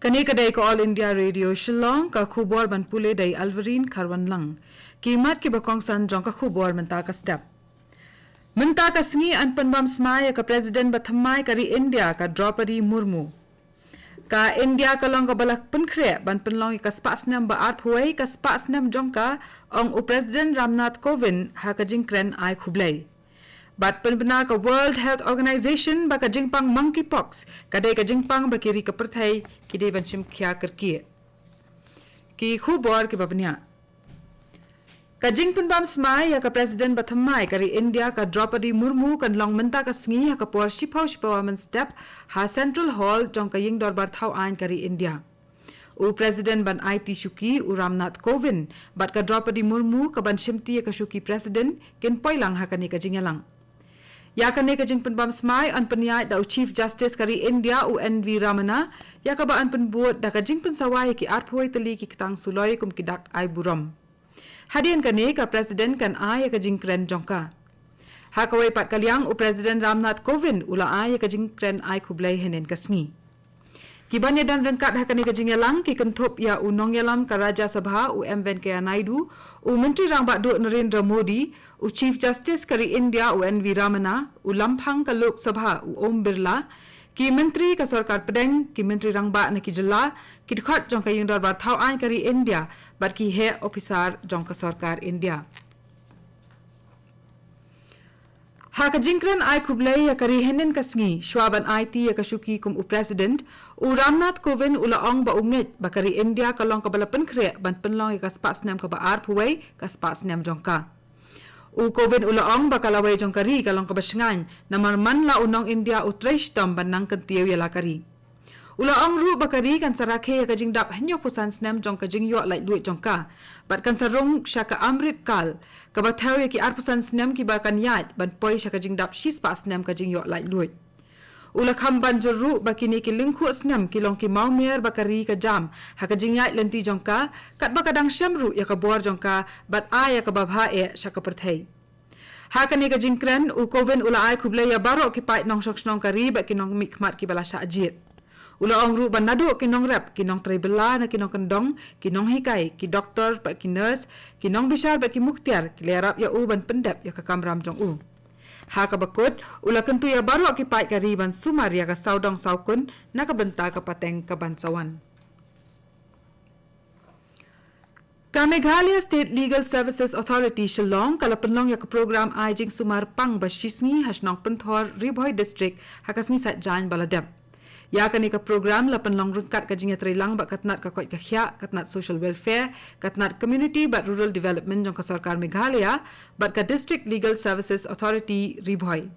Kani kadai ko All India Radio Shillong ka khubor ban pule dai Alvarin Kharwan lang. Kimat ki bakong san jong ka khubor menta ka step. Menta ka sngi an panbam smaya ka President bathamai kari India ka Draupadi Murmu. Ka India ka long ka balak penkre ban penlong ka spas nam ba art huai ka spas nam jong ka ong u President Ramnath Kovind ha ka jingkren ai khublai. Bat penbena ka World Health Organization ba ka jingpang monkeypox kadai ka jingpang ba kiri ka perthai kidai banchim khya karki ki khubor ki babnya ka jingpun bam smai ya ka President bathamai kari India ka Draupadi Murmu kan long menta ka sngi ha ka por shipau man step ha Central Hall jong ka ying dorbar thau ain kari India u President ban IT Shuki u Ramnath Kovind bat ka Draupadi Murmu ka ban shimti ka Shuki President kin poilang ha ka ni ka jingalang ya ka ne ka jing penbam smai an penyai da Chief Justice kari India u NV Ramana ya ka ba an penbuat da ka jing pensawai ki arphoi tali ki kitang suloi kum ki dak ai buram hadian ka ne ka President kan ai ka jing kren jongka ha ka wai pat kalyang u President Ramnath Kovind ula ai ka jing kren ai khublai henen kasngi Kibanya dan rengkat hakani ka jingyalang ki kenthop ya u nongyalam ka Raja Sabha u M Venkaiah Naidu u Menteri Rang Bak Duk Narendra Modi u Chief Justice kari India u NV Ramana u Lamphang ka Lok Sabha u Om Birla ki Menteri ka Sarkar Pedang ki Menteri Rang Bak na ki Jilla ki dikhat jong ka yung darbar thau ain kari India bat ki he officer jong ka Sarkar India ha ka jingkran ai khublai ya kari henen kasngi shwaban IT ya ka Shuki kum u President u Ramnath Kovind ula ong ba unget ba kari India ka long ka balapan khre ban penlong ya ka spas nam ka ba ar phuai ka spas nam jongka u Kovind ula ong ba kalawai jong kari ka long ka basngan namar man la unong India u tresh tom ban nang kan tieu ya la kari ula ong ru ba kari kan sarakhe ya ka jingdap hanyo pusan snam jong ka jingyo lai duit jongka bat kan sarong shaka amrit kal ka ba thau ya ki ar pusan snam ki ba kan yat ban poi shaka jingdap shis pas snam ka jingyo lai duit ula kham ban juru ba kini ki lingkhu snam ki long ki maumer ba kari ka jam ha ka jingyat lenti jongka kat ba kadang shamru ya ka bor jongka bat a ya ka ba bha e shaka perthai ha ka ni ka jingkran u Kovind ula ai khublai ya baro ki pai nong shok snong kari ba ki nong mikmat ki bala sha ajit ula ong ru ban nadu ki nong rap ki nong tribela na ki nong kendong ki nong hikai ki doktor ba ki nurse ki nong bishar ba ki muktiar ki lerap ya u ban pendap ya ka kamram jong u ha ka bakut ula kentu ya baro ki pai kari ban sumar ya ka saudong saukun na ka benta ka pateng ka bansawan ka Meghalaya State Legal Services Authority Shillong kala penlong ya ka program ai jing sumar pang ba shisngi hasnong penthor Ribhoi district ha ka sni sat jan baladap ya kani ka program la penlong rungkat ka jinga trilang ba katnat ka koi ka khya katnat social welfare katnat community but rural development jong ka sarkar Meghalaya but ka district legal services authority Ribhoi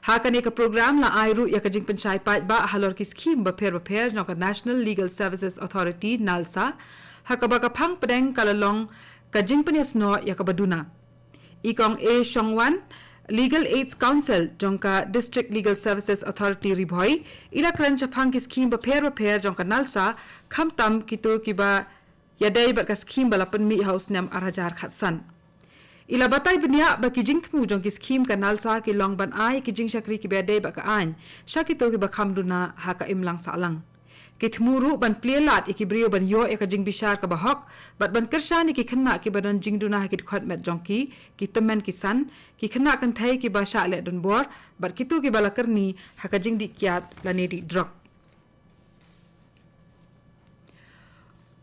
ha kani ka program la airu ya ka jing panchai pat ba halor ki scheme ba pher jong ka national legal services authority nalsa ha ka ba ka phang pedeng kalalong ka jing panyas no ya ka baduna ikong a shongwan Legal Aids Council jongka District Legal Services Authority Ribhoi ila kran chaphang ki scheme ba pher jongka nalsa khamtam kitu kiba yadai ba ka scheme balapan mi house nam arhajar khatsan ila batai bnya ba ki jingthmu jong ki scheme ka nalsa ki long ban ai ki jing shakri ki bedai ba ka an shakito ki ba khamduna ha ka imlang salang ki thmuru ban plelat ikibrio ban yo eka jing bishar ka bahok bat ban kershani ki khanna ki badan jingduna ha ki khot met jongki ki temen ki san ki khanna kan thai ki ba sha le don bor bat kitu ki bala karni ha ka jing di kyat lane di drok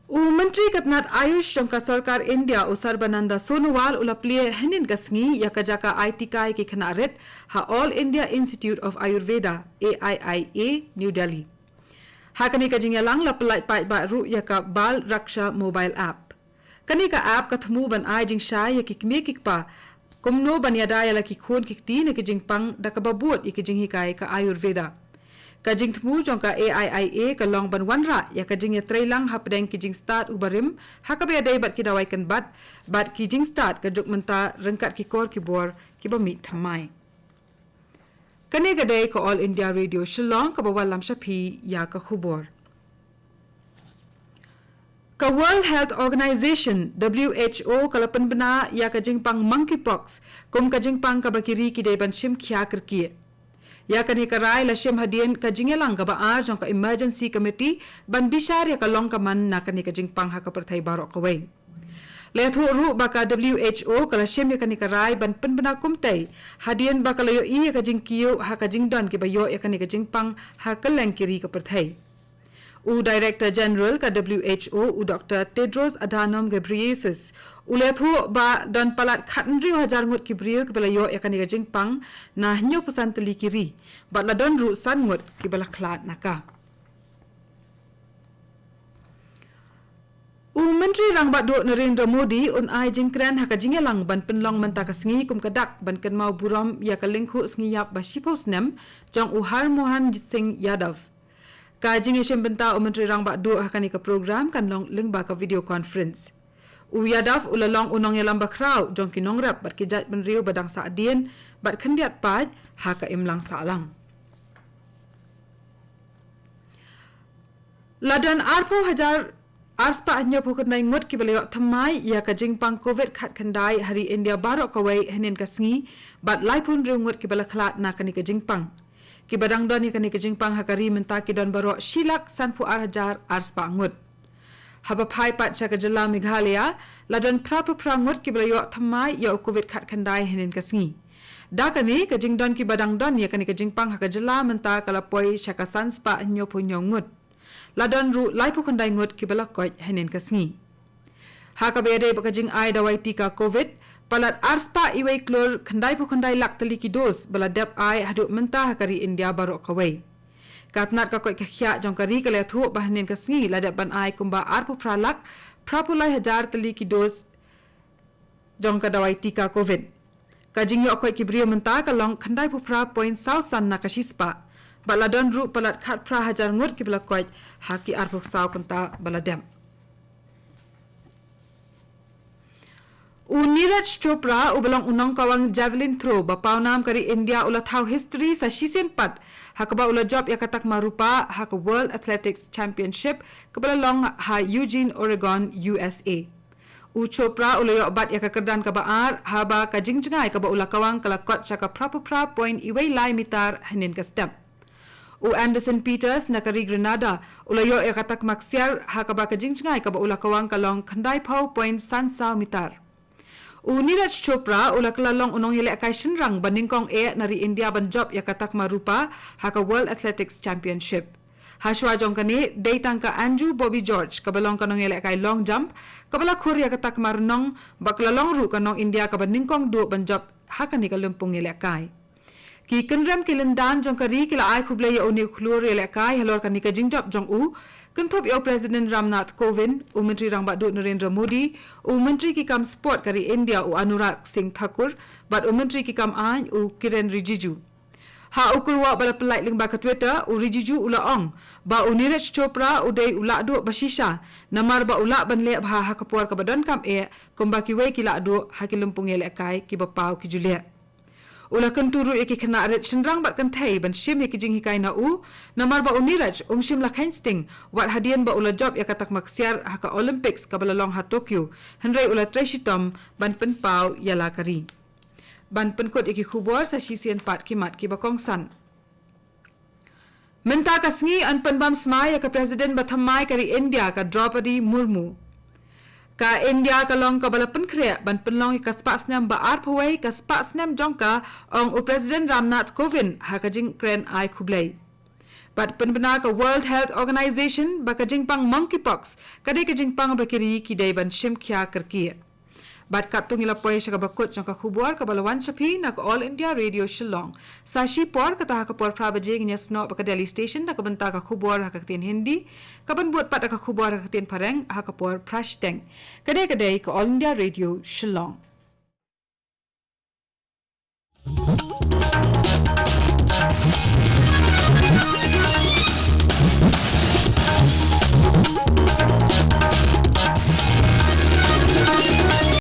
u menteri katnat ayush jongka sarkar India u Sarbananda Sonowal ula plie henin kasngi ya ka jaka IT kai ki khana ret ha All India Institute of Ayurveda AIIA New Delhi hakani ka jingyalang la pelai pai ba ru ya ka bal raksha mobile app kani ka app ka thmu ban ai jing sha ya ki kme ki pa kumno ban ya da ya la ki khon ki ti ne ki jing pang da ka babut ki jing hi kai ka ayurveda ka jing thmu jong ka AIIA ka long ban wanra ya ka jing ya trailang hapdeng ki jing start ubarim ha ka be dai bat ki dawai kan bat ki jing start ka juk menta rengkat ki kor ki bor ki ba mi thamai kani gadai ko All India Radio Shillong ka bawalam shapi ya ka khubor ka World Health Organization WHO kalapan bana ya ka jingpang monkeypox kum ka jingpang ka bakiri ki dai ban shim khya karki Ya kani karai la shem hadien ka jingelang ka baar jong ka emergency committee ban bishar ya ka long ka man na kani ka jingpang ha ka perthai barok ka wei. Le thu ru baka WHO kala shem ya kani karai ban penbenar kumtai hadien baka layo I ya ka jingkiu ha ka jingdon ki bayo ya kani ka jingpang ha ka lengkiri ka perthai. U Director General ka WHO u Dr. Tedros Adhanom Ghebreyesus ulethu ba dan palat khatnri hajar ngut ki brio ki balayo yakani ka jingpang na hnyo pusan teli kiri ba la don ru san ngut ki bala khlat naka. U Menteri Rangbat Do Narendra Modi un ai jingkran ha ka jingelang ban penlong menta ka sngi kum kadak ban kan mau buram ya ka lengkhu sngi yap ba shipos nem jong u Har Mohan Singh Yadav. Ka jingesem benta Menteri Rangbat Do hakani ka program kan long lingba ka video conference. U Yadav ulalong unong yalam bakrau jong kinong rap bat kijat benriu badang saadien bat khendiat pad ha ka imlang salang. Ladan arpo hajar arspa anyo pokot nai ngut ki balayo thamai ya ka jingpang covid khat khandai hari India barok kawai henen ka sngi bat laipun riu ngut ki bala khlat na kani ka jingpang. Ki badang don ni kani ka jingpang hakari menta ki don barok shilak sanpu arhajar arspa ngut. Haba pai pat cha ka jala Meghalaya ladon prapa prangut ki balayo thamai ya covid khat khandai henen ka sngi. Da kani ka jingdon ki badang don ya kani ka jingpang haka jala menta kala poi shaka sanspa anyo punyo ngut. Ladon ru laipu khandai ngut ki bala koi henen ka sngi. Ha ka bede baka jing ai dawai tika covid palat arspa iwei klor khandai pu khandai lak tali ki dos bala dep ai hadu menta hakari India barok kawai. Katnat ka koi khya jong kari kale thu bahnen ka sngi ladap ban ai kumba arpu pralak prapulai hajar tali ki dos jong ka dawai tika covid. Ka jing yo koi ki brio menta ka long khandai pu pra point sausan na ka shispa. Baladon ru palat khat pra hajar ngut ki bala koi haki arpu saw kanta baladam. U Neeraj Chopra ubalong unong kawang javelin throw ba pawnam kari India ula thau history sa shisen pat hakaba ula job yakatak marupa haka World Athletics Championship kabala long ha Eugene Oregon USA. U Chopra ula yo bat yakakerdan kabaar haba ka jingjngai kaba ula kawang kalakot saka pra point iway lai mitar hanin ka step. U Anderson Peters nakari Grenada ula yo yakatak maksiar hakaba ka jingjngai kaba ula kawang kalong khandai pau point sansaw mitar. U Neeraj Chopra ula kalalong unong yele kai shinrang baningkong nari India ban job yakatak marupa haka World Athletics Championship. Hashwa jongkani datang ka Andrew Bobby George kabalong kanong yele kai long jump kabala khur yakatak marnong baklalong ru kanong India kabaningkong do ban job haka ni kalumpong yele kai. Ki kenram kilendan jongkari kila ai khublai o ni khlur yele kai halor kani ka jingjop jong u Kenthop yo President Ramnath Kovind, U Menteri Rangbat Do Narendra Modi, U Menteri ki kam sport kari India U Anurag Singh Thakur, bat U Menteri ki kam an U Kiren Rijiju. Ha ukurwa bala pelait ling ba ka Twitter U Rijiju ula ong, ba U Neeraj Chopra U dei ula do basisha, namar ba ula ban le ha hakapuar ka badon kam kumba ki wei ki la do hakilumpung yele kai ki bapau ki juliet. Ula kenturu iki kena arit shenrang bat kentai ban shim iki jing hikai na u namar ba Neeraj shim la kainsting wat hadian ba ula job yakatak maksiar haka Olympics kabala long ha Tokyo henrai ula treshitom ban penpau yala kari ban penkot iki khubor sa shisian pat kimat ki bakong san menta kasngi an penbam smai ka President bathamai kari India ka Draupadi Murmu ka India ka long ka bala penkrea ban penlong ka spa snam ba arpawai ka spa snam jongka ong u President Ramnath Kovind ha ka jing kren ai khublai bat penbena ka World Health Organization ba ka jingpang monkeypox ka de ka jingpang ba kiri ki dei ban shim khya karki bat katung ila poy sa ka bakut jongka khubor ka balawan chapi na ka All India Radio Shillong sa shi por ka ta ka por prabaje nya sno ba ka Delhi station na ka banta ka khubor ha ka tin Hindi ka ban buat pat ka khubor ha ka tin pareng ha ka por prash teng kade ka All India Radio Shillong.